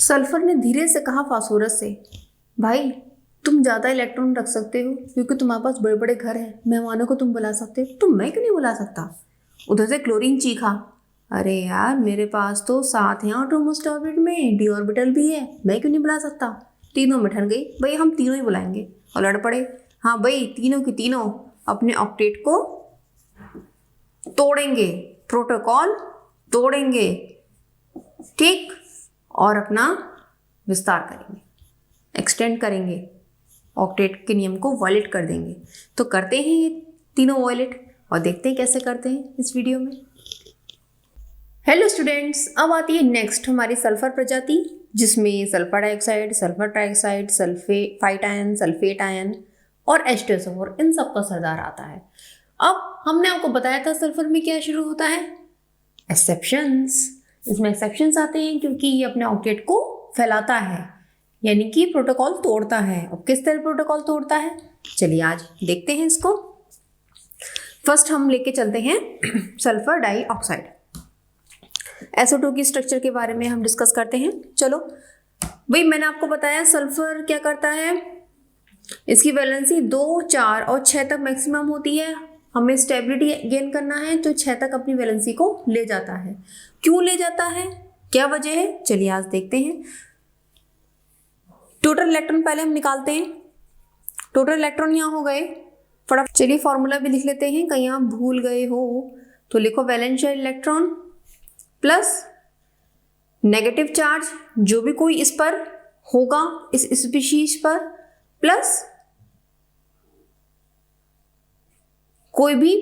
Sulphur ने धीरे से कहा फास्फोरस से, भाई तुम ज़्यादा इलेक्ट्रॉन रख सकते हो क्योंकि तुम्हारे पास बड़े बड़े घर हैं, मेहमानों को तुम बुला सकते हो, तो मैं क्यों नहीं बुला सकता। उधर से क्लोरीन चीखा, अरे यार मेरे पास तो 7 हैं आटोमोस्ट ऑर्बिट में, डी ऑर्बिटल भी है, मैं क्यों नहीं बुला सकता। तीनों में ठन गई, भाई हम तीनों ही बुलाएंगे, और लड़ पड़े। हाँ भाई, तीनों की तीनों अपने ऑक्टेट को तोड़ेंगे, प्रोटोकॉल तोड़ेंगे, ठीक, और अपना विस्तार करेंगे, एक्सटेंड करेंगे, ऑक्टेट के नियम को वायलेट कर देंगे। तो करते हैं ये तीनों वायलेट, और देखते हैं कैसे करते हैं इस वीडियो में। हेलो स्टूडेंट्स, अब आती है नेक्स्ट हमारी सल्फर प्रजाति, जिसमें sulphur dioxide, sulphur trioxide, sulphate ion, sulphate ion और H2SO4 इन सब का सरदार आता है। अब हमने आपको बताया था सल्फर में क्या शुरू होता है, एक्सेप्शंस। इसमें एक्सेप्शंस आते हैं क्योंकि ये अपने ऑक्टेट को फैलाता है, यानी कि प्रोटोकॉल तोड़ता है। और किस तरह प्रोटोकॉल तोड़ता है, चलिए आज देखते हैं इसको। फर्स्ट हम लेके चलते हैं सल्फर डाइऑक्साइड। SO2 की स्ट्रक्चर के बारे में हम डिस्कस करते हैं। चलो भाई, मैंने आपको बताया सल्फर क्या करता है, इसकी वैलेंसी 2, 4 और 6 तक मैक्सिमम होती है। हमें स्टेबिलिटी गेन करना है तो 6 तक अपनी वैलेंसी को ले जाता है। क्यों ले जाता है, क्या वजह है, चलिए आज देखते हैं। टोटल इलेक्ट्रॉन पहले हम निकालते हैं। टोटल इलेक्ट्रॉन यहाँ हो गए, फटाफट चलिए फॉर्मूला भी लिख लेते हैं, कहीं आप भूल गए हो तो लिखो। Valence electron plus negative charge जो भी कोई इस पर होगा, इस स्पीशीज पर, प्लस कोई भी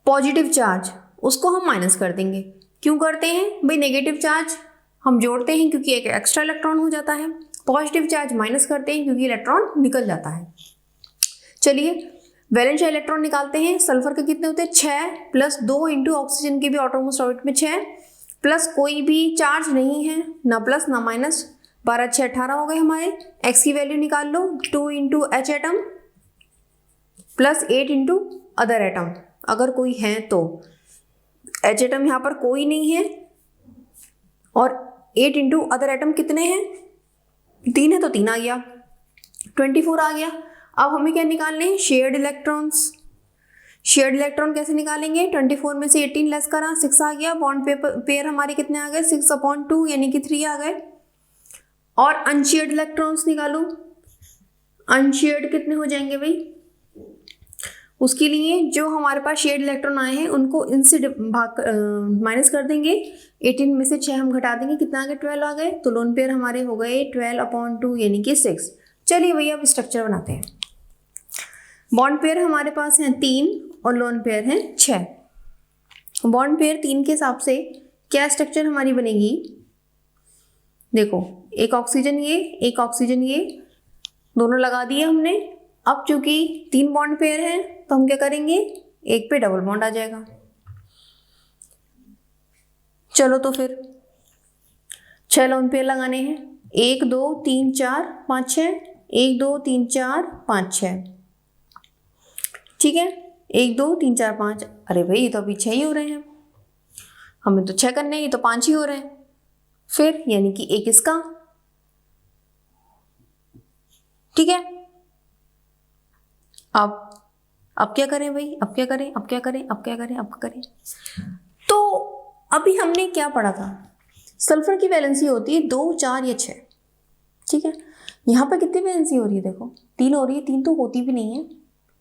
पॉजिटिव चार्ज, उसको हम माइनस कर देंगे। क्यों करते हैं भाई, नेगेटिव चार्ज हम जोड़ते हैं क्योंकि एक एक्स्ट्रा इलेक्ट्रॉन हो जाता है, पॉजिटिव चार्ज माइनस करते हैं क्योंकि इलेक्ट्रॉन निकल जाता है। चलिए वैलेंस इलेक्ट्रॉन निकालते हैं। सल्फर के कितने होते हैं, 6 प्लस 2 इंटू ऑक्सीजन के भी ऑटोमोस्ट ऑर्बिट में 6 प्लस कोई भी चार्ज नहीं है, ना प्लस ना माइनस, 12 6 18 हो गए हमारे। एक्स की वैल्यू निकाल लो, 2 into H atom plus 8 into other atom, अगर कोई है तो। H एटम यहाँ पर कोई नहीं है, और 8 इंटू अदर एटम कितने हैं, 3 है तो 3 आ गया, 24 आ गया। अब हमें क्या निकालने हैं, शेयर्ड इलेक्ट्रॉन्स। शेयर्ड इलेक्ट्रॉन कैसे निकालेंगे, 24 में से 18 लेस करा, 6 आ गया। बॉन्ड पेयर हमारे कितने आ गए, 6/2 यानी कि 3 आ गए। और अनशेयर्ड इलेक्ट्रॉन्स निकालो, अनशेयर्ड कितने हो जाएंगे भाई, उसके लिए जो हमारे पास शेयर्ड इलेक्ट्रॉन आए हैं उनको इनसे माइनस कर देंगे। 18 में से 6 हम घटा देंगे, कितना आ गए, 12 आ गए। तो लोन पेयर हमारे हो गए 12/2 यानी कि 6। चलिए भैया अब स्ट्रक्चर बनाते हैं। बॉन्ड पेयर हमारे पास हैं 3 और लोन पेयर हैं 6। बॉन्ड पेयर 3 के हिसाब से क्या स्ट्रक्चर हमारी बनेगी, देखो एक ऑक्सीजन ये, एक ऑक्सीजन ये, दोनों लगा दिए हमने। अब चूंकि 3 बॉन्ड पेयर हैं तो हम क्या करेंगे, एक पे डबल बॉन्ड आ जाएगा। चलो तो फिर 6 लोन पेयर लगाने हैं, 1 2 3 4 5 6, 1 2 3 4 5 6, ठीक है, 1 2 3 4 5। अरे भाई ये तो अभी 6 ही हो रहे हैं, हमें तो 6 करने हैं, ये तो 5 ही हो रहे हैं। फिर यानी कि एक इसका, ठीक है। अब क्या करें भाई, अब क्या करें, अब क्या करें, अब क्या करें, अब क्या करें। तो अभी हमने क्या पढ़ा था, सल्फर की वैलेंसी होती है 2 4 या 6, ठीक है। यहाँ पर कितनी वैलेंसी हो रही है, देखो 3 हो रही है। 3 तो होती भी नहीं है,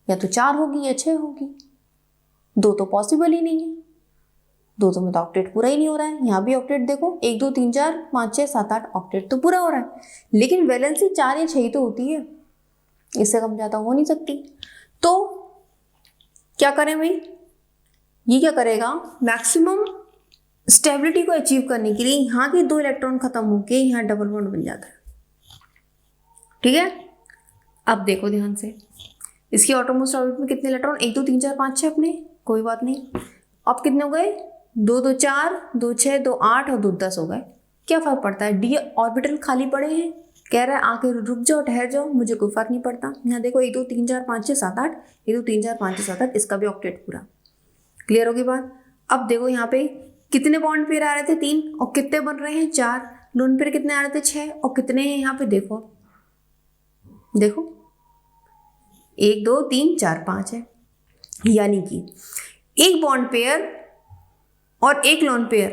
या तो 4 होगी या 6 होगी, 2 तो पॉसिबल ही नहीं है। 2 में तो ऑक्टेट पूरा ही नहीं हो रहा है। यहाँ भी ऑक्टेट देखो, 1 2 3 4 5 6 7 8 ऑक्टेट तो पूरा हो रहा है, लेकिन वैलेंसी 4 या 6 ही तो होती है, इससे कम ज़्यादा हो नहीं सकती। तो क्या करें भाई, ये क्या करेगा, मैक्सिमम स्टेबिलिटी को अचीव करने के लिए यहाँ के 2 इलेक्ट्रॉन खत्म होके यहाँ डबल बॉन्ड बन जाता है, ठीक है। अब देखो ध्यान से, इसकी ऑटोमोस्ट ऑर्बिट में कितने इलेक्ट्रॉन, 1 2 3 4 5 6 अपने, कोई बात नहीं। अब कितने हो गए, 2 2 4 2 6 2 8 और 2 10 हो गए। क्या फर्क पड़ता है, डी ऑर्बिटल खाली पड़े हैं, कह रहा है आके रुक जाओ, ठहर जाओ, मुझे कोई फर्क नहीं पड़ता। यहाँ देखो 1 2 3 4 5 6 7 8, 1 2 3 4 5 6 7 8, इसका भी ऑक्टेट पूरा। क्लियर होगी बात। अब देखो यहाँ पे कितने बॉन्ड पेयर आ रहे थे, 3, और कितने बन रहे हैं, 4। लोन पेयर कितने आ रहे थे 6, और कितने हैं यहाँ पे देखो 1 2 3 4 5 है। यानी कि एक बॉन्ड पेयर और एक लोन पेयर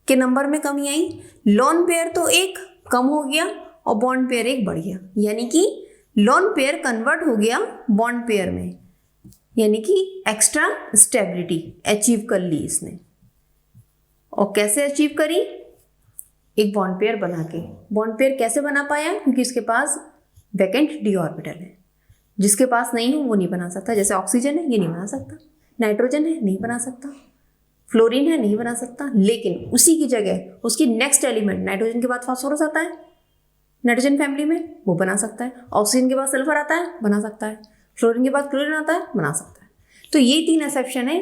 के नंबर में कमी आई। लोन पेयर तो एक कम हो गया और बॉन्ड पेयर एक बढ़ गया, यानी कि लोन पेयर कन्वर्ट हो गया बॉन्ड पेयर में, यानी कि एक्स्ट्रा स्टेबिलिटी अचीव कर ली इसने। और कैसे अचीव करी? एक बॉन्ड पेयर बना के। बॉन्ड पेयर कैसे बना पाया? क्योंकि इसके पास वैकेंट डी ऑर्बिटल है। जिसके पास नहीं हो वो नहीं बना सकता। जैसे ऑक्सीजन है, ये नहीं बना सकता। नाइट्रोजन है, नहीं बना सकता। फ्लोरीन है, नहीं बना सकता। लेकिन उसी की जगह उसकी नेक्स्ट एलिमेंट, नाइट्रोजन के बाद फास्फोरस आता है नाइट्रोजन फैमिली में, वो बना सकता है। ऑक्सीजन के बाद सल्फर आता है, बना सकता है। फ्लोरीन के बाद क्लोरीन आता है, बना सकता है। तो ये 3 एक्सेप्शन है,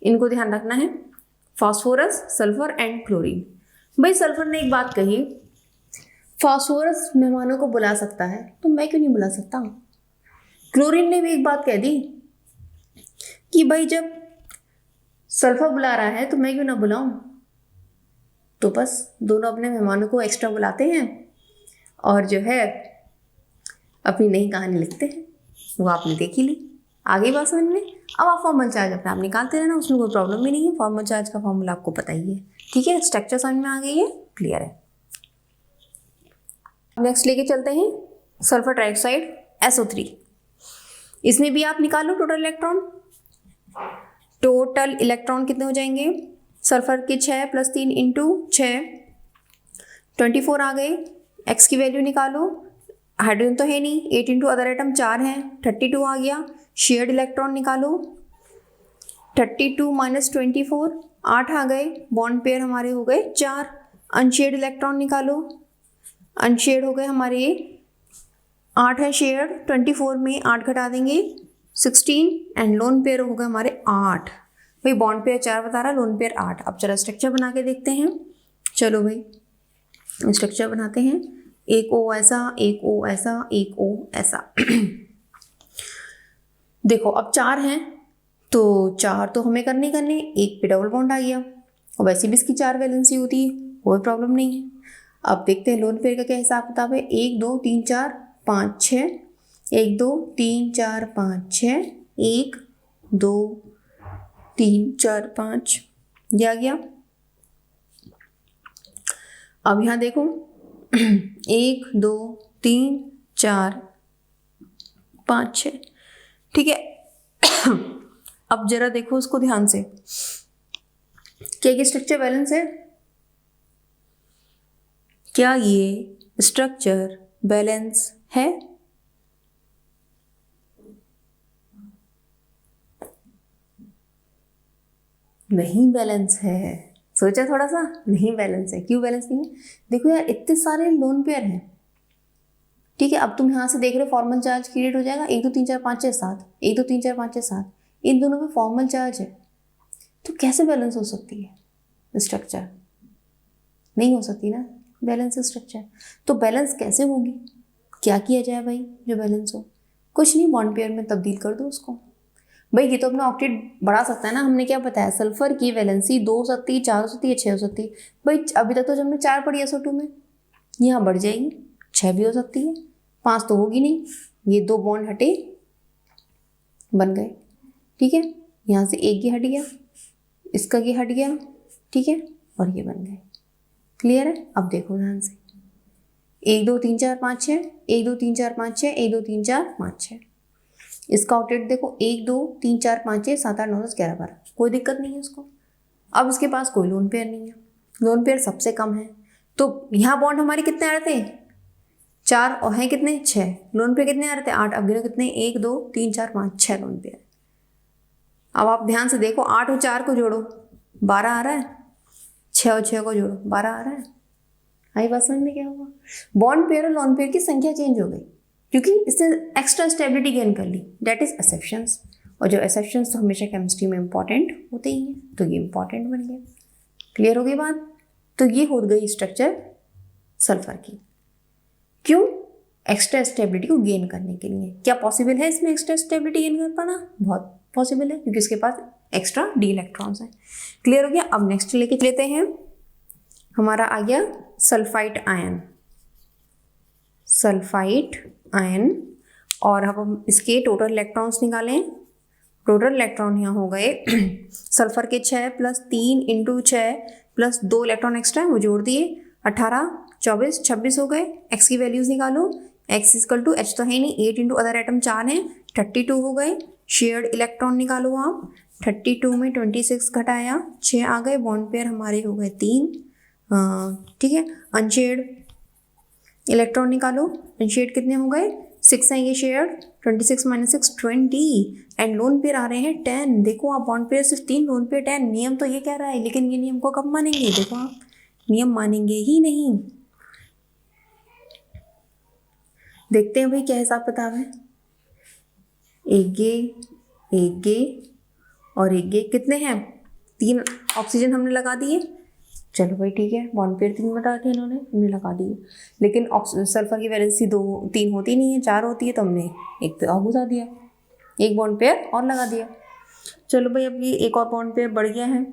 इनको ध्यान रखना है, फास्फोरस, सल्फर एंड क्लोरीन। भाई सल्फर ने एक बात कही, फास्फोरस मेहमानों को बुला सकता है, तो मैं क्यों नहीं बुला सकता? क्लोरीन ने भी एक बात कह दी कि भाई जब सल्फर बुला रहा है तो मैं क्यों ना बुलाऊं। तो बस दोनों अपने मेहमानों को एक्स्ट्रा बुलाते हैं और जो है अपनी नई कहानी लिखते हैं। वो आपने देखी ली, आगे बात समझ में। अब आप फॉर्मल चार्ज अपने आप निकालते रहना, उसमें कोई प्रॉब्लम भी नहीं है। फॉर्मल चार्ज का फॉर्मूला आपको पता ही है, ठीक है। स्ट्रक्चर समझ में आ गई है, क्लियर है। नेक्स्ट लेके चलते हैं सल्फर ट्राइऑक्साइड SO3। इसमें भी आप निकालो टोटल इलेक्ट्रॉन। टोटल इलेक्ट्रॉन कितने हो जाएंगे? सल्फर के 6 + 3 × 6 24 आ गए। एक्स की वैल्यू निकालो। हाइड्रोजन तो है नहीं, 8 × अदर एटम 4 है, 32 आ गया। शेयर्ड इलेक्ट्रॉन निकालो। 32 - 24 8 आ गए। बॉन्ड पेयर हमारे हो गए 4। अनशेयर्ड इलेक्ट्रॉन निकालो। अनशेयर्ड हो गए हमारे 8 है शेयर्ड, 24 में 8 घटा देंगे 16 एंड लोन पेयर हो गए हमारे 8। भाई बॉन्ड पेयर 4 बता रहा है, लोन पेयर 8। अब चलो स्ट्रक्चर बना के देखते हैं। चलो भाई स्ट्रक्चर बनाते हैं। एक O ऐसा, एक O ऐसा, एक O ऐसा। देखो अब 4 हैं तो 4 तो हमें करने एक पे डबल बॉन्ड आ गया, और वैसे भी इसकी 4 वैलेंसी होती है, कोई प्रॉब्लम नहीं है। अब देखते हैं लोन पेयर का क्या हिसाब किताब है। 1 2 3 4 5 6, 1 2 3 4 5 6, 1 2 3 4 5, ये आ गया। अब यहाँ देखो 1 2 3 4 5 6, ठीक है। अब जरा देखो उसको ध्यान से, क्या स्ट्रक्चर बैलेंस है? क्या ये स्ट्रक्चर बैलेंस है? नहीं बैलेंस है। सोचा थोड़ा सा, नहीं बैलेंस है। क्यों बैलेंस नहीं है? देखो यार इतने सारे लोन पेयर हैं, ठीक है। अब तुम यहाँ से देख रहे हो फॉर्मल चार्ज क्रिएट हो जाएगा 1 2 3 4 5 6 7, 1 2 3 4 5 6 7, इन दोनों में फॉर्मल चार्ज है, तो कैसे बैलेंस हो सकती है स्ट्रक्चर? नहीं हो सकती ना बैलेंस स्ट्रक्चर। तो बैलेंस कैसे होगी? क्या किया जाए भाई जो बैलेंस हो? कुछ नहीं, बॉन्ड पेयर में तब्दील कर दो उसको। भाई ये तो अपना ऑक्टेट बढ़ा सकता है ना। हमने क्या बताया, सल्फर की वैलेंसी 2 हो सकती है, 4 हो सकती है, 6 हो सकती है। भाई अभी तक तो हमने 4 पढ़ी SO2 में, यहाँ बढ़ जाएगी, 6 भी हो सकती है, 5 तो होगी नहीं। ये 2 बॉन्ड हटे, बन गए, ठीक है। यहाँ से एक ये हट गया, इसका ये हट गया, ठीक है, और ये बन गए। क्लियर है? अब देखो ध्यान से, 1 2 3 4 5 6, 1 2 3 4 5 6, 1 2 3 4 5 6। इसका ऑक्टेट देखो 1 2 3 4 5 6 7 8 9 10 11 12, कोई दिक्कत नहीं है उसको। अब इसके पास कोई लोन पेयर नहीं है, लोन पेयर सबसे कम है। तो यहाँ बॉन्ड हमारे कितने आ रहे थे? 4, और हैं कितने? 6। लोन पेयर कितने आ रहे थे? 8। अब गिनो कितने? 1 2 3 4 5 6 लोन पेयर। अब आप ध्यान से देखो, 8 और 4 को जोड़ो 12 आ रहा है, 6 और 6 को जोड़ो 12 आ रहा है। आई बात समझ में क्या हुआ? बॉन्ड पेयर और लोन पेयर की संख्या चेंज हो गई क्योंकि इसने एक्स्ट्रा स्टेबिलिटी गेन कर ली, दैट इज एक्सेप्शंस। और जो एक्सेप्शंस तो हमेशा केमिस्ट्री में इंपॉर्टेंट होते ही हैं, तो ये इंपॉर्टेंट बन गया। क्लियर हो गई बात? तो ये हो गई स्ट्रक्चर सल्फर की। क्यों? एक्स्ट्रा स्टेबिलिटी को गेन करने के लिए। क्या पॉसिबल है इसमें एक्स्ट्रा स्टेबिलिटी गेन कर पाना? बहुत पॉसिबल है, क्योंकि इसके पास एक्स्ट्रा डी इलेक्ट्रॉन्स हैं। क्लियर हो गया? अब नेक्स्ट लेके लेते हैं हमारा आ गया सल्फाइड आयन, सल्फाइड आयन। और अब हम इसके टोटल इलेक्ट्रॉन्स निकालें। टोटल इलेक्ट्रॉन यहाँ हो गए सल्फर के 6 + 3 × 6 + 2 इलेक्ट्रॉन एक्स्ट्रा वो जोड़ दिए, 18, 24, 26 हो गए। एक्स की वैल्यूज निकालो। एक्स = H तो है नहीं, 8 × अदर एटम 4 है, 32 हो गए। शेयर्ड इलेक्ट्रॉन निकालो आप। 32 में 26 घटाया 6 आ गए, बॉन्ड पेयर हमारे हो गए 3। ठीक है। अनशेयर्ड इलेक्ट्रॉन निकालो। अनशेयर्ड कितने हो गए? 6 हैं ये शेयर्ड। 26 - 6 20 एंड लोन पेयर आ रहे हैं 10। देखो आप, बॉन्ड पेयर सिर्फ 3, लोन पेयर 10। नियम तो ये कह रहा है, लेकिन ये नियम को कब मानेंगे? देखो आप, नियम मानेंगे ही नहीं। देखते हैं भाई क्या हिसाब किताब है। एक गे और एक गे कितने हैं? 3 ऑक्सीजन हमने लगा दिए। चलो भाई ठीक है, बॉन्ड पेयर 3 बता के इन्होंने हमने लगा दिए, लेकिन सल्फर की वैलेंसी 3 होती नहीं है, 4 होती है, तो हमने एक पे और घुसा दिया, एक बॉन्ड पेयर और लगा दिया। चलो भाई, अब ये एक और बॉन्ड पेयर बढ़ गया है,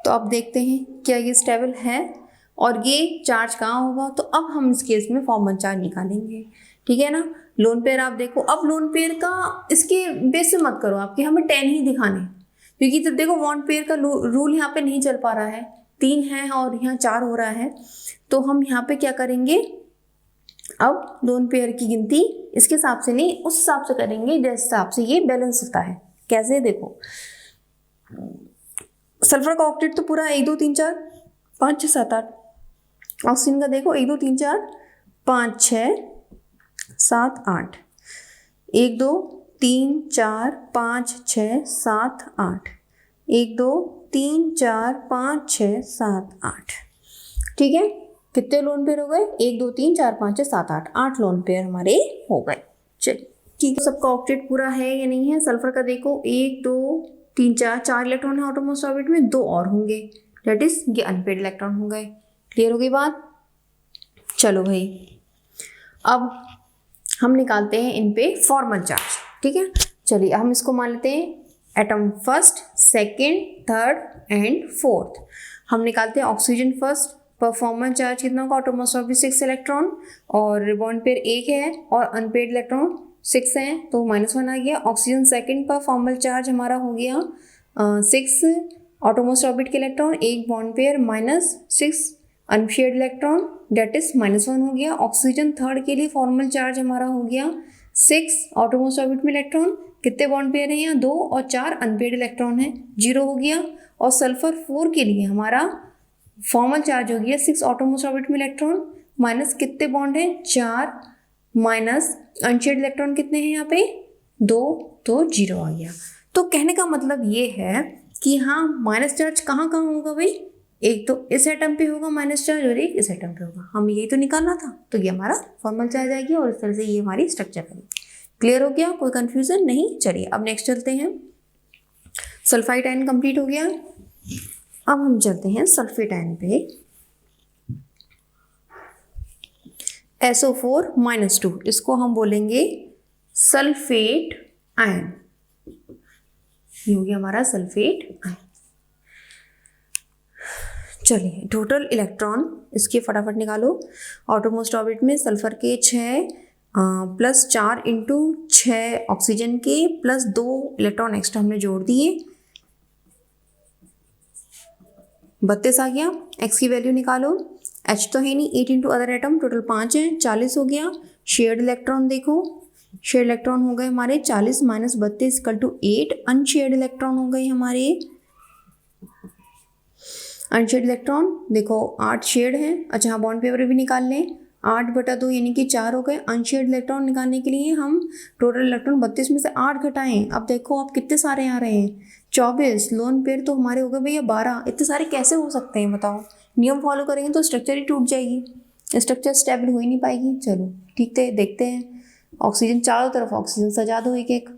तो अब देखते हैं क्या ये स्टेबल है और ये चार्ज कहाँ होगा। तो अब हम इस केस में फॉर्मल चार्ज निकालेंगे, ठीक है ना। लोन पेयर आप देखो, अब लोन पेयर का इसके बेस से मत करो आपके, हमें 10 ही दिखाने, क्योंकि जब देखो बॉन्ड पेयर का रूल यहाँ पे नहीं चल पा रहा है, 3 है और यहाँ 4 हो रहा है, तो हम यहाँ पे क्या करेंगे, अब लोन पेयर की गिनती इसके हिसाब से नहीं, उस हिसाब से करेंगे जिस हिसाब से ये बैलेंस होता है। कैसे? देखो, सल्फर का ऑक्टेट तो पूरा 1 2 3 4 5 6 7 8, ऑक्सीजन का देखो 1 2 3 4 5 6 7 8, 1 2 3 4 5 6 7 8, 1 2 3 4 5 6 7 8। ठीक है, कितने लोन पेयर हो गए? 1 2 3 4 5 6 7 8, 8 लोन पेयर हमारे हो गए। चलिए ठीक है, सबका ऑक्टेट पूरा है या नहीं है? सल्फर का देखो 1 2 3 4 इलेक्ट्रॉन है आउटरमोस्ट ऑर्बिट में, 2 और होंगे, दैट इज ये अनपेड इलेक्ट्रॉन हो गए। क्लियर हो गई बात? चलो भाई, अब हम निकालते हैं इन पे फॉर्मल चार्ज। ठीक है, चलिए हम इसको मान लेते हैं atom first, second, third and fourth. हम निकालते हैं ऑक्सीजन फर्स्ट, परफॉर्मल चार्ज कितना होगा? आउटरमोस्ट ऑर्बिट 6 इलेक्ट्रॉन और बॉन्ड पेयर 1 है और अनपेड इलेक्ट्रॉन 6 हैं, तो -1 आ गया। ऑक्सीजन सेकेंड पर फॉर्मल चार्ज हमारा हो गया 6 आउटरमोस्ट ऑर्बिट के electron, 1 bond pair -6 unshared electron, that is -1 हो गया। ऑक्सीजन थर्ड के लिए फॉर्मल चार्ज हमारा हो गया 6 आउटरमोस्ट ऑर्बिट में इलेक्ट्रॉन, कितने बॉन्ड पेयर हैं यहाँ? 2 और 4 अनपेड इलेक्ट्रॉन है, 0 हो गया। और सल्फर 4 के लिए हमारा फॉर्मल चार्ज हो गया 6 आउटरमोस्ट ऑर्बिट में इलेक्ट्रॉन माइनस कितने बॉन्ड हैं? 4 माइनस अनशेयर्ड इलेक्ट्रॉन कितने हैं यहाँ पे? 2, तो 0 आ गया। तो कहने का मतलब ये है कि हाँ, माइनस चार्ज कहाँ कहाँ होगा भाई? एक तो इस एटम पे होगा माइनस चार्ज और एक इस एटम पे होगा, हमें यही तो निकालना था, तो ये हमारा फॉर्मल चार्ज आ गया और इस तरह से ये हमारी स्ट्रक्चर है। क्लियर हो गया? कोई कंफ्यूजन नहीं? चलिए अब नेक्स्ट चलते हैं। सल्फाइड आयन कंप्लीट हो गया, अब हम चलते हैं सल्फेट आयन पे। SO4 - 2, इसको हम बोलेंगे सल्फेट आयन। ये हो गया हमारा सल्फेट आयन। चलिए टोटल इलेक्ट्रॉन इसके फटाफट निकालो। आउटरमोस्ट ऑर्बिट में सल्फर के 6 + 4 × 6 ऑक्सीजन के +2 इलेक्ट्रॉन एक्स्ट्रा हमने जोड़ दिए, 32 आ गया। एक्स की वैल्यू निकालो। H तो है नहीं, 8 × अदर एटम, टोटल 5 है, 40 हो गया। शेयर्ड इलेक्ट्रॉन देखो, शेयर्ड इलेक्ट्रॉन हो गए हमारे 40 - 32 = 8। अनशेयर्ड इलेक्ट्रॉन हो गए हमारे, अनशेयर्ड इलेक्ट्रॉन देखो 8 शेयर्ड हैं। अच्छा हाँ, बॉन्ड पेपर भी निकाल लें, 8/2 यानी कि 4 हो गए। अनशेयर्ड इलेक्ट्रॉन निकालने के लिए हम टोटल इलेक्ट्रॉन 32 में से 8 घटाएं। अब देखो आप कितने सारे आ रहे हैं, 24। लोन पेयर तो हमारे हो गए भैया 12। इतने सारे कैसे हो सकते हैं बताओ? नियम फॉलो करेंगे तो स्ट्रक्चर ही टूट जाएगी, स्ट्रक्चर स्टेबल हो ही नहीं पाएगी। चलो ठीक है, देखते हैं। ऑक्सीजन चारों तरफ ऑक्सीजन सजा दो एक एक,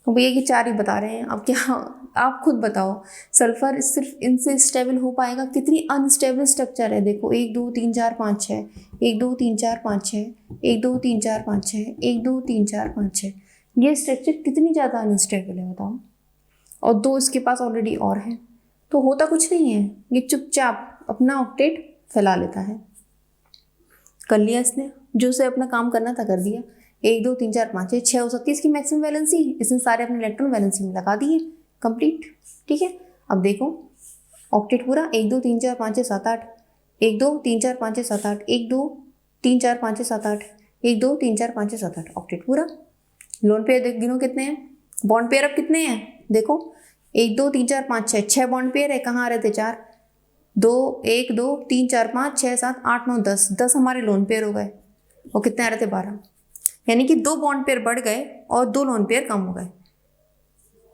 तो भैया कि 4 ही बता रहे हैं, अब क्या आप खुद बताओ। सल्फर सिर्फ इनसे स्टेबल हो पाएगा? कितनी अनस्टेबल स्ट्रक्चर है, देखो 1 2 3 4 5 6, 1 2 3 4 5 6, 1 2 3 4 5 6, 1 2 3 4 5 6, ये स्ट्रक्चर कितनी ज़्यादा अनस्टेबल है बताओ। और 2 इसके पास ऑलरेडी और हैं, तो होता कुछ नहीं है, ये चुपचाप अपना ऑक्टेट फैला लेता है। कर लिया इसने, जो उसे अपना काम करना था कर दिया। 1 2 3 4 5 6 हो सकती है इसकी मैक्सिमम वैलेंसी, इसने सारे अपने इलेक्ट्रॉन वैलेंसी में लगा दिए, कंप्लीट। ठीक है, अब देखो ऑक्टेट पूरा 1 2 3 4 5 6 7 8, 1 2 3 4 5 6 7 8, 1 2 3 4 5 6 7 8, 1 2 3 4 5 6 7 8, ऑक्टेट पूरा। लोन पेयर गिनो कितने हैं, बॉन्ड पेयर अब कितने हैं देखो, 1 2 3 4 5 6, 6 बॉन्ड पेयर है, कहाँ आ रहे थे 4, 2 1 2 3 4 5 6 7 8 9 10, 10 हमारे लोन पेयर हो गए, और कितने आ रहे थे 12, यानी कि 2 बॉन्ड पेयर बढ़ गए और 2 लोन पेयर कम हो गए।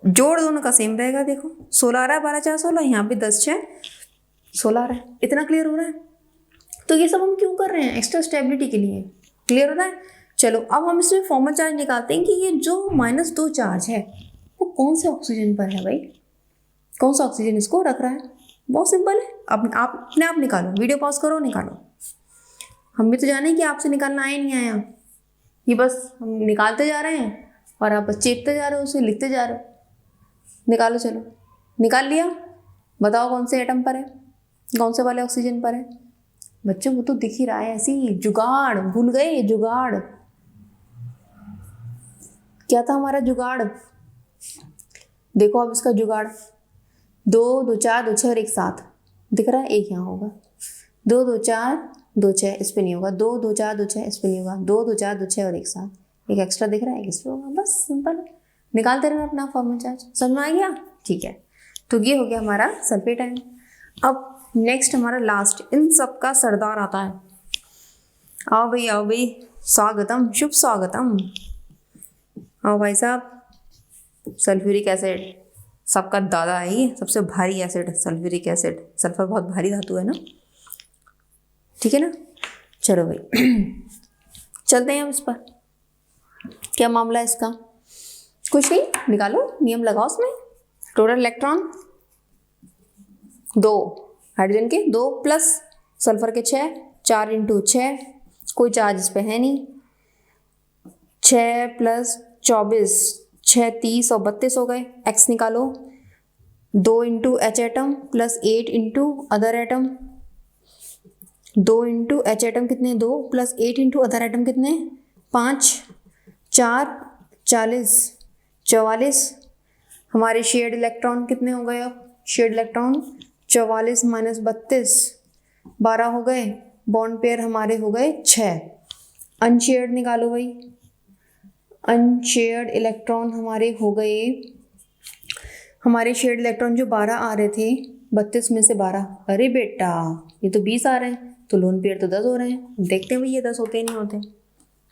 जोड़ दोनों का सेम रहेगा, देखो 16 आ रहा है, 12 4 16, यहाँ पे 10 6 16 आ रहा है। इतना क्लियर हो रहा है? तो ये सब हम क्यों कर रहे हैं, एक्स्ट्रा स्टेबिलिटी के लिए। क्लियर हो रहा है? चलो अब हम इसमें फॉर्मल चार्ज निकालते हैं कि ये जो -2 चार्ज है वो कौन से ऑक्सीजन पर है भाई, कौन सा ऑक्सीजन इसको रख रहा है। बहुत सिंपल है, अब आप अपने आप निकालो, वीडियो पॉज करो निकालो। हम भी तो जाने कि आपसे निकालना आया नहीं आया, ये बस हम निकालते जा रहे हैं और आप बस चेपते जा रहे हो, उसे लिखते जा रहे हो। निकालो, चलो निकाल लिया, बताओ कौन से एटम पर है, कौन से वाले ऑक्सीजन पर है। बच्चों वो तो दिख ही रहा है, ऐसी जुगाड़, भूल गए जुगाड़, क्या था हमारा जुगाड़। देखो अब इसका जुगाड़, 2 2 4 2 6 और 1 7 दिख रहा है, एक यहाँ होगा, 2 2 4 2 6 इस पे नहीं होगा, 2 2 4 2 6 इस पे नहीं होगा, 2 2 4 2 6 और 1 7, एक एक्स्ट्रा दिख रहा है, एक इस पे होगा, बस सिंपल है। निकालते रहना अपना फॉर्मल चार्ज, समझ में आ गया? ठीक है, तो ये हो गया हमारा सल्फेट आयन। अब नेक्स्ट हमारा लास्ट, इन सब का सरदार आता है। आओ भाई, स्वागतम, शुभ स्वागतम। आओ भाई साहब, सल्फ्यूरिक एसिड सबका दादा है, ये सबसे भारी एसिड सल्फ्यूरिक एसिड। सल्फर बहुत भारी धातु है ना, ठीक है ना। चलो भाई चलते हैं अब इस पर, क्या मामला है इसका। कुछ नहीं, निकालो, नियम लगाओ उसमें। टोटल इलेक्ट्रॉन 2, हाइड्रोजन के 2 प्लस सल्फर के 6, 4 × 6, कोई चार्ज इस पे है नहीं, 6 + 24 6 30 और 32 हो गए। एक्स निकालो, 2 × H atom plus 8 × other atom, 2 × H atom कितने, 2 प्लस 8 × अदर एटम कितने, 5 4 40 44। हमारे शेयर्ड इलेक्ट्रॉन कितने हो गए, अब शेयर्ड इलेक्ट्रॉन 44 - 32 12 हो गए। बॉन्ड पेयर हमारे हो गए 6। अनशेयर्ड निकालो भाई, अनशेयर्ड इलेक्ट्रॉन हमारे हो गए, हमारे शेयर्ड इलेक्ट्रॉन जो 12 आ रहे थे, 32 में से 12, अरे बेटा ये तो 20 आ रहे हैं, तो लोन पेयर तो 10 हो रहे हैं। देखते हैं भाई ये 10 होते नहीं होते,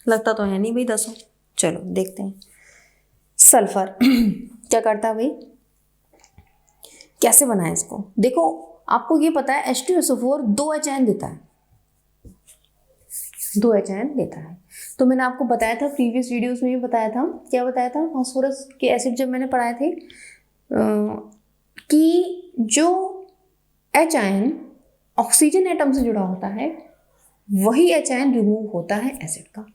लगता तो है नहीं भाई 10 हो। चलो देखते हैं। सल्फर क्या करता है भाई, कैसे बनाए इसको। देखो आपको ये पता है H2SO4 2 H आयन देता है, 2 H आयन देता है। तो मैंने आपको बताया था प्रीवियस वीडियोस में भी बताया था, क्या बताया था, फास्फोरस के एसिड जब मैंने पढ़ाए थे कि जो H आयन ऑक्सीजन एटम से जुड़ा होता है वही H आयन रिमूव होता है एसिड का,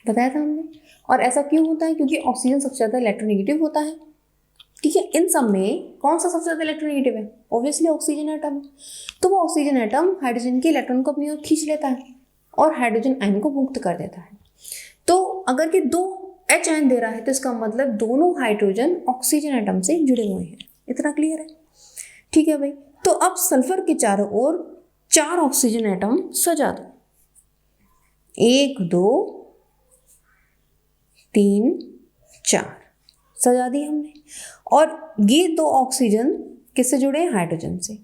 बताया था हमने। और ऐसा क्यों होता है, क्योंकि ऑक्सीजन सबसे ज़्यादा इलेक्ट्रोनेगेटिव होता है। ठीक है, इन सब में कौन सा सबसे ज़्यादा इलेक्ट्रोनेगेटिव है, ऑब्वियसली ऑक्सीजन एटम। तो वो ऑक्सीजन एटम हाइड्रोजन के इलेक्ट्रॉन को अपनी ओर खींच लेता है और हाइड्रोजन आयन को मुक्त कर देता है। तो अगर कि 2 H आयन दे रहा है तो इसका मतलब दोनों हाइड्रोजन ऑक्सीजन एटम से जुड़े हुए हैं। इतना क्लियर है? ठीक है भाई, तो अब सल्फर के चारों ओर 4 ऑक्सीजन एटम सजा दो, 1 2 3 4 सजा दी हमने। और ये 2 ऑक्सीजन किससे जुड़े हैं, हाइड्रोजन से।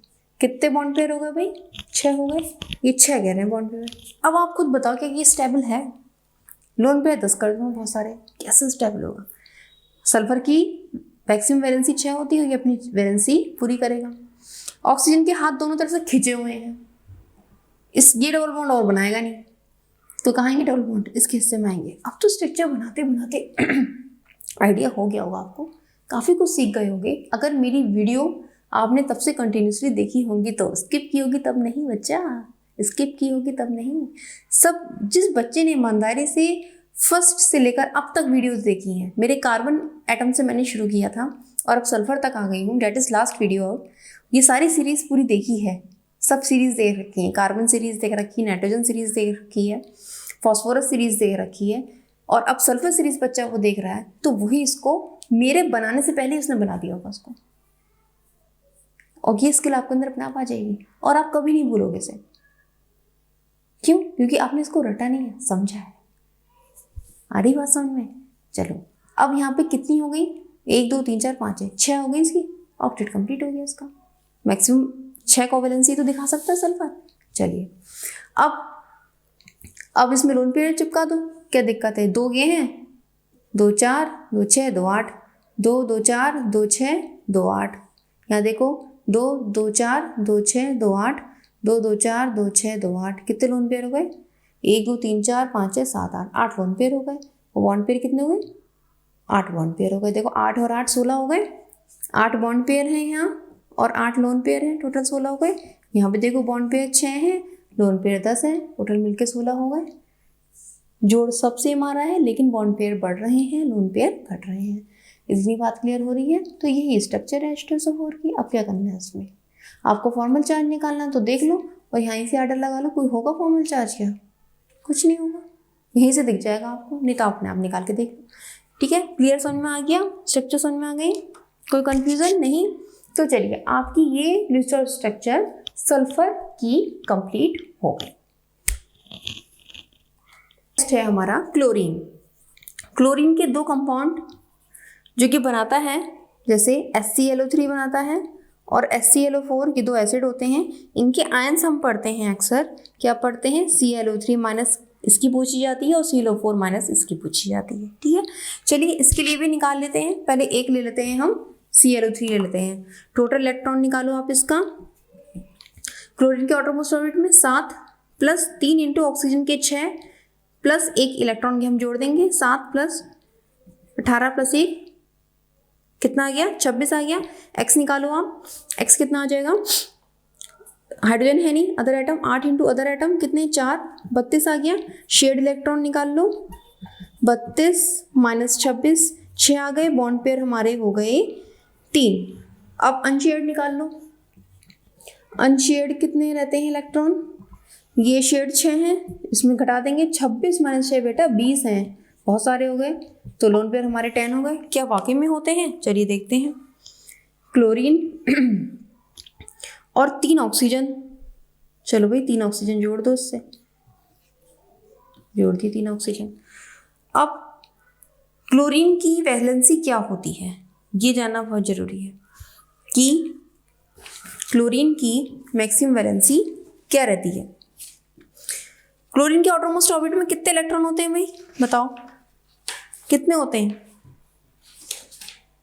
कितने बॉन्ड पेयर हो गए भाई, 6 हो गए। ये 6 कह रहे हैं बॉन्ड पेयर। अब आप खुद बताओ क्या ये स्टेबल है। लोन पेयर 10 कर दूँ बहुत सारे, कैसे स्टेबल होगा। सल्फर की मैक्सिमम वैलेंसी 6 होती है, ये अपनी वैलेंसी पूरी करेगा। ऑक्सीजन के हाथ दोनों तरफ से खिंचे हुए हैं, ये डबल बॉन्ड और बनाएगा नहीं, तो कहाँ आएंगे डबल बॉन्ड, इसके हिस्से में आएंगे। अब तो स्ट्रक्चर बनाते बनाते आइडिया हो गया होगा आपको, काफ़ी कुछ सीख गए होंगे। अगर मेरी वीडियो आपने तब से कंटिन्यूसली देखी होंगी तो, स्किप की होगी तब नहीं बच्चा, स्किप की होगी तब नहीं। सब जिस बच्चे ने ईमानदारी से फर्स्ट से लेकर अब तक वीडियोस देखी हैं, मेरे कार्बन एटम से मैंने शुरू किया था और अब सल्फर तक आ गई हूँ, डेट इज़ लास्ट वीडियो। अब ये सारी सीरीज़ पूरी देखी है सब सीरीज देख रखी है, कार्बन सीरीज देख रखी है, नाइट्रोजन सीरीज देख रखी है, फॉस्फोरस सीरीज देख रखी है, और अब सल्फर सीरीज बच्चा वो देख रहा है, तो वही इसको मेरे बनाने से पहले उसने बना दिया होगा उसको, और ये स्किल आपके अंदर अपने आप आ जाएगी और आप कभी नहीं भूलोगे इसे। क्यों? क्योंकि आपने इसको रटा नहीं है, समझा है। आ रही बात समझ में? चलो अब यहाँ पे कितनी हो गई, 1 2 3 4 5 है, 6 हो गई इसकी, ऑक्टेट कंप्लीट हो गया इसका। मैक्सिमम 6 कोवेलेंसी तो दिखा सकता है सल्फर। चलिए अब इसमें लोन पेयर चिपका दो, क्या दिक्कत है? 2 ये हैं, 2 4 2 6 2 8, 2 2 4 2 6 2 8, यहाँ देखो 2 2 4 2 6 2 8, 2 2 4 2 6 2 8, कितने लोन पेयर हो गए? 1 2 3 4 5 6 7 8, 8 लोन पेयर हो गए। बॉन्ड पेयर कितने हो गए? 8 बॉन्ड पेयर हो गए। देखो 8 और 8 16 हो गए, 8 बॉन्ड पेयर हैं यहाँ और 8 लोन पेयर हैं, टोटल 16 हो गए। यहाँ पे देखो बॉन्ड पेयर 6 हैं, लोन पेयर 10 हैं, टोटल मिलके 16 हो गए। जोड़ सब सेम आ रहा है लेकिन बॉन्ड पेयर बढ़ रहे हैं, लोन पेयर घट रहे हैं। इतनी बात क्लियर हो रही है? तो यही स्ट्रक्चर है H2SO4 की। अब क्या करना है इसमें? आपको फॉर्मल चार्ज निकालना है तो देख लो और यहीं से आर्डर लगा लो। कोई होगा फॉर्मल चार्ज? क्या कुछ नहीं होगा, यहीं से दिख जाएगा आपको, नहीं तो अपने आप निकाल के देख लो। ठीक है, क्लियर समझ में आ गया? स्ट्रक्चर समझ में आ गई? कोई कंफ्यूजन नहीं? तो चलिए आपकी ये लिस्ट ऑफ स्ट्रक्चर सल्फर की कंप्लीट हो गई। नेक्स्ट है हमारा क्लोरीन। क्लोरीन के 2 कंपाउंड जो कि बनाता है, जैसे HClO3 बनाता है और HClO4, ये 2 एसिड होते हैं। इनके आयंस हम पढ़ते हैं अक्सर, क्या पढ़ते हैं? Cl2 माइनस इसकी पूछी जाती है और Cl4 माइनस इसकी पूछी जाती है। ठीक है, चलिए इसके लिए भी निकाल लेते हैं। पहले एक ले लेते हैं हम, Cl3 ले लेते हैं। टोटल इलेक्ट्रॉन निकालो आप इसका। क्लोरीन के आटोमोस्ट ऑर्बिट में 7 प्लस 3 इंटू ऑक्सीजन के 6 प्लस 1 इलेक्ट्रॉन के हम जोड़ देंगे। 7 प्लस 18 प्लस 1 कितना आ गया? 26 आ गया। एक्स निकालो आप, एक्स कितना आ जाएगा? हाइड्रोजन है नहीं, other atom, 8 into other atom कितने? 4, 32 आ गया। शेड इलेक्ट्रॉन निकाल लो, 32 माइनस 26, 6 आ गए। बॉन्ड पेयर हमारे हो गए 3। अब अनशेड निकाल लो। अनशेड कितने रहते हैं इलेक्ट्रॉन? ये शेड 6 हैं, इसमें घटा देंगे। 26 माइनस 6 बेटा 20 हैं, बहुत सारे हो गए। तो लोन पेयर हमारे 10 हो गए। क्या वाकई में होते हैं? चलिए देखते हैं। क्लोरीन और 3 ऑक्सीजन, चलो भाई 3 ऑक्सीजन जोड़ दो, इससे जोड़ दी 3 ऑक्सीजन। अब क्लोरीन की वैलेंसी क्या होती है ये जानना बहुत जरूरी है कि क्लोरीन की मैक्सिमम वैलेंसी क्या रहती है। क्लोरीन के आउटरमोस्ट ऑर्बिट में कितने इलेक्ट्रॉन होते हैं भाई, बताओ कितने होते हैं?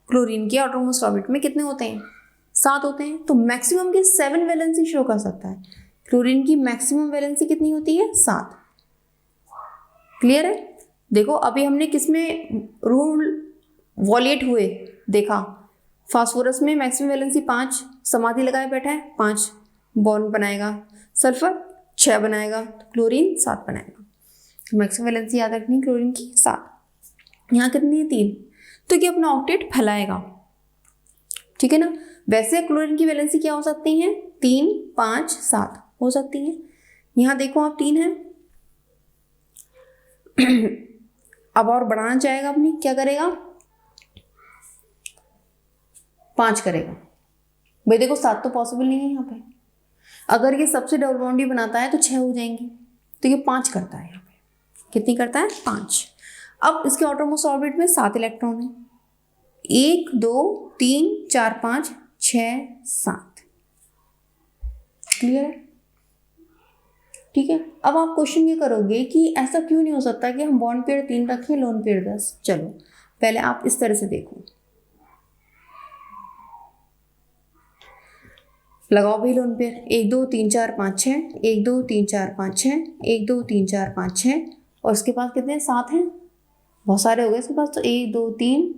क्लोरीन के आउटरमोस्ट ऑर्बिट में कितने होते हैं? 7 होते हैं। तो मैक्सिमम की 7 वैलेंसी शो कर सकता है। क्लोरीन की मैक्सिमम वैलेंसी कितनी होती है? 7। क्लियर है? देखो अभी हमने किसमें रूल वॉलेट हुए देखा, फास्फोरस में मैक्सिमम वैलेंसी 5, समाधि लगाए बैठा है, 5 बॉन्ड बनाएगा। सल्फर 6 बनाएगा, तो क्लोरीन 7 बनाएगा। मैक्सिमम वैलेंसी याद रखनी क्लोरीन की 7। यहाँ कितनी है? 3। तो ये अपना ऑक्टेट फैलाएगा, ठीक है ना। वैसे क्लोरीन की वैलेंसी क्या हो सकती है? 3 5 7 हो सकती है। यहाँ देखो आप 3 है। अब और बढ़ाना चाहेगा अपनी, क्या करेगा? 5 करेगा। भाई देखो 7 तो पॉसिबल नहीं है यहाँ पे। अगर ये सबसे डबल बॉन्ड ही बनाता है तो 6 हो जाएंगे, तो ये 5 करता है यहाँ पे। कितनी करता है? 5। अब इसके आउटरमोस्ट ऑर्बिट में 7 इलेक्ट्रॉन है। 1 2 3 4 5 6 7। क्लियर है? ठीक है। अब आप क्वेश्चन ये करोगे कि ऐसा क्यों नहीं हो सकता कि हम बॉन्ड पेयर 3 रखें, लोन पेयर 10। चलो पहले आप इस तरह से देखो, लगाओ भाई लोन पेयर। 1 2 3 4 5 6, 1 2 3 4 5 6, 1 2 3 4 5 6, और इसके पास कितने हैं? 7 हैं, बहुत सारे हो गए इसके पास। तो 1 2 3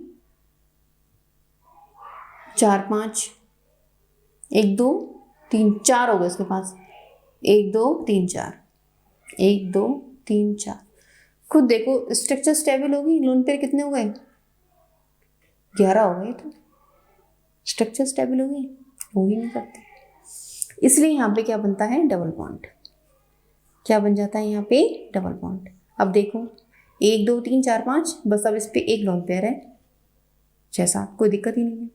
4 5, 1 2 3 4 हो गए इसके पास। 1 2 3 4, 1 2 3 4। खुद देखो स्ट्रक्चर स्टेबल होगी। लोन पेयर कितने हो गए? 11 हो गए। तो स्ट्रक्चर स्टेबल होगी? हो ही नहीं सकती। इसलिए यहाँ पे क्या बनता है, डबल बॉन्ड। क्या बन जाता है यहाँ पे, डबल बॉन्ड। अब देखो 1 2 3 4 5, बस अब इस पे एक लोन पेयर है 6 7, कोई दिक्कत ही नहीं है।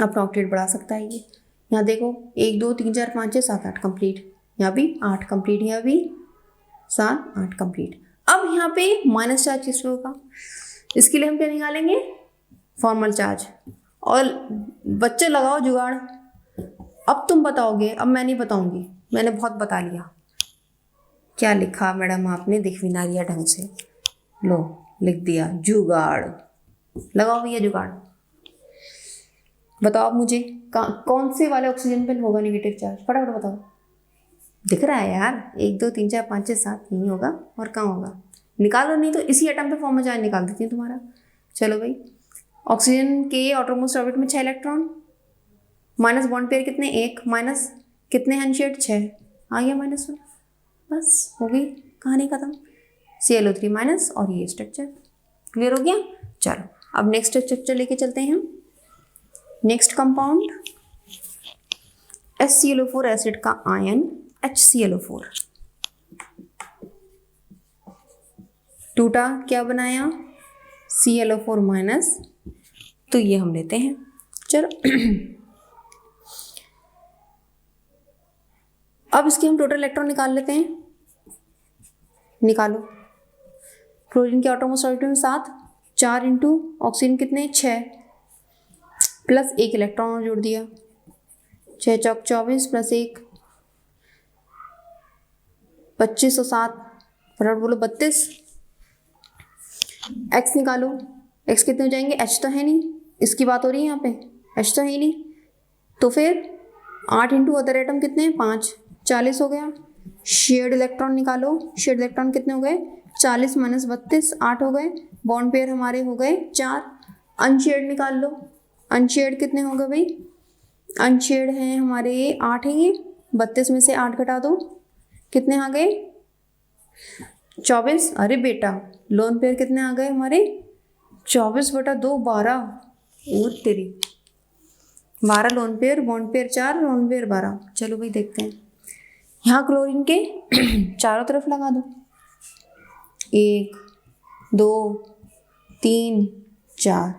अपना ऑक्टेट बढ़ा सकता है ये। यहाँ देखो 1 2 3 4 5 6 7 8 कंप्लीट, यहाँ भी 8 कंप्लीट, यहाँ भी 7 8 कंप्लीट। अब यहाँ पे माइनस चार्ज किस पे होगा, इसके लिए हम क्या निकालेंगे, फॉर्मल चार्ज। और बच्चे लगाओ जुगाड़, अब तुम बताओगे, अब मैं नहीं बताऊंगी, मैंने बहुत बता लिया। क्या लिखा मैडम आपने, दिख भी ना रिया ढंग से, लो लिख दिया जुगाड़। लगाओ भैया जुगाड़। बताओ मुझे कौन से वाले ऑक्सीजन पे होगा नेगेटिव चार्ज, फटाफट बताओ। दिख रहा है यार, 1 2 3 4 5 6 7 यही होगा, और कहाँ होगा, निकालो, नहीं तो इसी एटम पे फॉर्मल चार्ज निकाल देती हूँ तुम्हारा। चलो भाई, ऑक्सीजन के आउटरमोस्ट ऑर्बिट में 6 इलेक्ट्रॉन, माइनस बॉन्ड पेयर कितने, 1, माइनस कितने अनशेयर्ड 6, आ गया -1, बस हो गई कहानी खत्म। ClO3 माइनस और ये स्ट्रक्चर क्लियर हो गया। चलो अब नेक्स्ट स्ट्रक्चर लेके चलते हैं हम। नेक्स्ट कंपाउंड HClO4 एसिड का आयन HClO4 टूटा, क्या बनाया, ClO4 माइनस, तो ये हम लेते हैं। चलो अब इसके हम टोटल इलेक्ट्रॉन निकाल लेते हैं। निकालो, क्लोरीन के आटोमोस्ट ऑर्बिट में 7, 4 इंटू ऑक्सीजन कितने 6, प्लस 1 इलेक्ट्रॉन और जोड़ दिया, 6 चौक 24 प्लस 1 25 और 7, फटाफट बोलो 32। एक्स निकालो, एक्स कितने हो जाएंगे, एच तो है नहीं, इसकी बात हो रही है यहाँ पे, एच तो है ही नहीं, तो फिर 8 इंटू अदर एटम कितने हैं 5, 40 हो गया। शेयर्ड इलेक्ट्रॉन निकालो, शेयर्ड इलेक्ट्रॉन कितने हो गए 40 माइनस 32, 8 हो गए। बॉन्ड पेयर हमारे हो गए 4। अनशेयर्ड निकाल लो, अनशेयर्ड कितने हो गए भाई, अनशेयर्ड हैं हमारे 8 है ये, 32 में से 8 घटा दो, कितने आ गए 24। अरे बेटा लोन पेयर कितने आ गए हमारे 24/2 12, और तेरी 12 lone pair, bond pair 4, lone pair 12। चलो भाई देखते हैं, यहाँ क्लोरीन के चारों तरफ लगा दो, 1 2 3 4,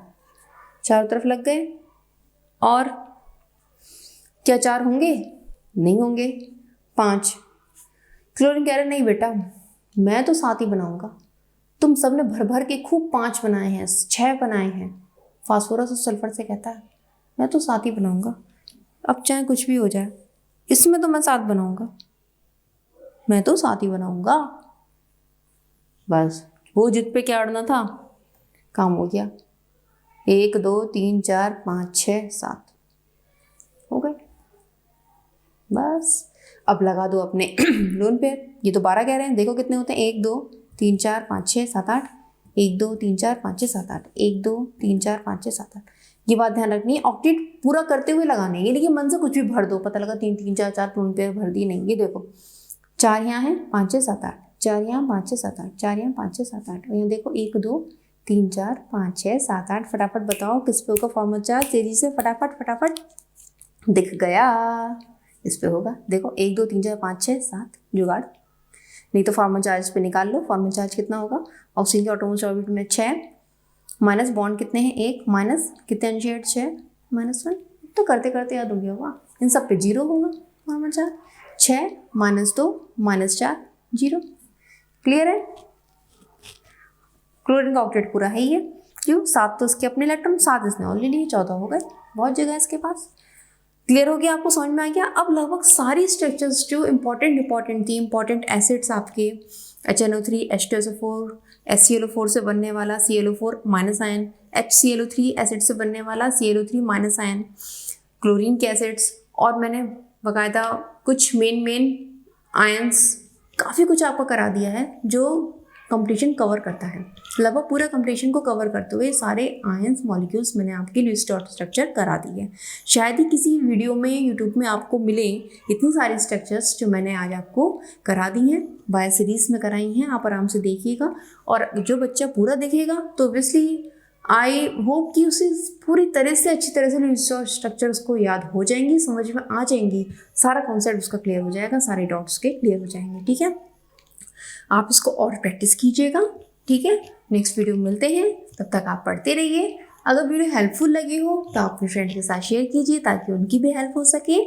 चारों तरफ लग गए। और क्या 4 होंगे, नहीं होंगे, 5। क्लोरीन कह रहे नहीं बेटा मैं तो 7 ही बनाऊंगा, तुम सबने भर भर के खूब 5 बनाए हैं, 6 बनाए हैं। फास्फोरस और सल्फर से कहता है मैं तो 7 ही बनाऊंगा, अब चाहे कुछ भी हो जाए, इसमें तो मैं 7 बनाऊंगा, मैं तो 7 ही बनाऊंगा। बस वो जिद पे क्या अड़ना था, काम हो गया। 1 2 3 4 5 6 7 हो गए, बस अब लगा दो अपने लोन पेयर। ये तो 12 कह रहे हैं, देखो कितने होते हैं, 1 2 3 4 5 6 7 8, 1 2 3 4 5 6 7 8, 1 2 3 4 5 6 7 8। ये बात ध्यान रखनी है, ऑक्टेट पूरा करते हुए लगाने, ये देखिए मन से कुछ भी भर दो, पता लगा 3 3 4 4 लोन पेयर भर दी, नहीं। ये देखो 4 यहाँ है 5 6 7 8, 4 यहाँ 5 6 7 8, 4 यहाँ 5 6 7 8, और यहाँ देखो 1 2 3 4 5 6 7 8। फटाफट बताओ किस पे होगा फॉर्मल चार्ज, तेजी से फटाफट फटाफट, दिख गया, इस पे होगा। देखो 1 2 3 4 5 6 7, जुगाड़, नहीं तो फॉर्मल चार्ज पे निकाल लो। फॉर्मल चार्ज कितना होगा, ऑक्सीजन के आटोमोस्ट ऑर्बिट में 6, माइनस बॉन्ड कितने हैं 1, माइनस कितने अनशेयर्ड 6 -1, तो करते करते याद हो गया होगा, इन सब पे 0 होगा फॉर्मल चार्ज। 6 -2 -4 0, क्लियर है। क्लोरीन का ऑक्टेट पूरा है ये, क्यों 7 तो इसके अपने इलेक्ट्रॉन, 7 इसने और ले लिए, 14 हो गए, बहुत जगह है इसके पास। क्लियर हो गया, आपको समझ में आ गया। अब लगभग सारी स्ट्रक्चर्स जो इंपॉर्टेंट थी, इंपॉर्टेंट एसिड्स आपके HNO3 H2SO4 HClO4 से बनने वाला ClO4 minus ion, HClO3 acid से बनने वाला ClO3 माइनस आयन, क्लोरीन के एसिड्स, और मैंने बाकायदा कुछ मेन आयंस, काफ़ी कुछ आपको करा दिया है जो कंपटीशन कवर करता है। लगभग पूरा कंपटीशन को कवर करते हुए सारे आयंस मॉलिक्यूल्स मैंने आपकी लिस्ट और स्ट्रक्चर करा दी है। शायद ही किसी वीडियो में यूट्यूब में आपको मिले इतनी सारी स्ट्रक्चर्स जो मैंने आज आपको करा दी हैं, बाय सीरीज़ में कराई हैं। आप आराम से देखिएगा, और जो बच्चा पूरा देखेगा तो ऑब्वियसली आई होप कि उसे पूरी तरह से अच्छी तरह से स्ट्रक्चर उसको याद हो जाएंगी, समझ में आ जाएंगी, सारा कॉन्सेप्ट उसका क्लियर हो जाएगा, सारे डॉट्स के क्लियर हो जाएंगे। ठीक है, आप इसको और प्रैक्टिस कीजिएगा। ठीक है, नेक्स्ट वीडियो मिलते हैं, तब तक आप पढ़ते रहिए। अगर वीडियो हेल्पफुल लगी हो तो आप अपने फ्रेंड के साथ शेयर कीजिए ताकि उनकी भी हेल्प हो सके।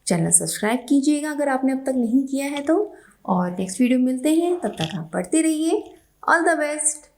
चैनल सब्सक्राइब कीजिएगा अगर आपने अब तक नहीं किया है तो। और नेक्स्ट वीडियो मिलते हैं, तब तक आप पढ़ते रहिए। All the best.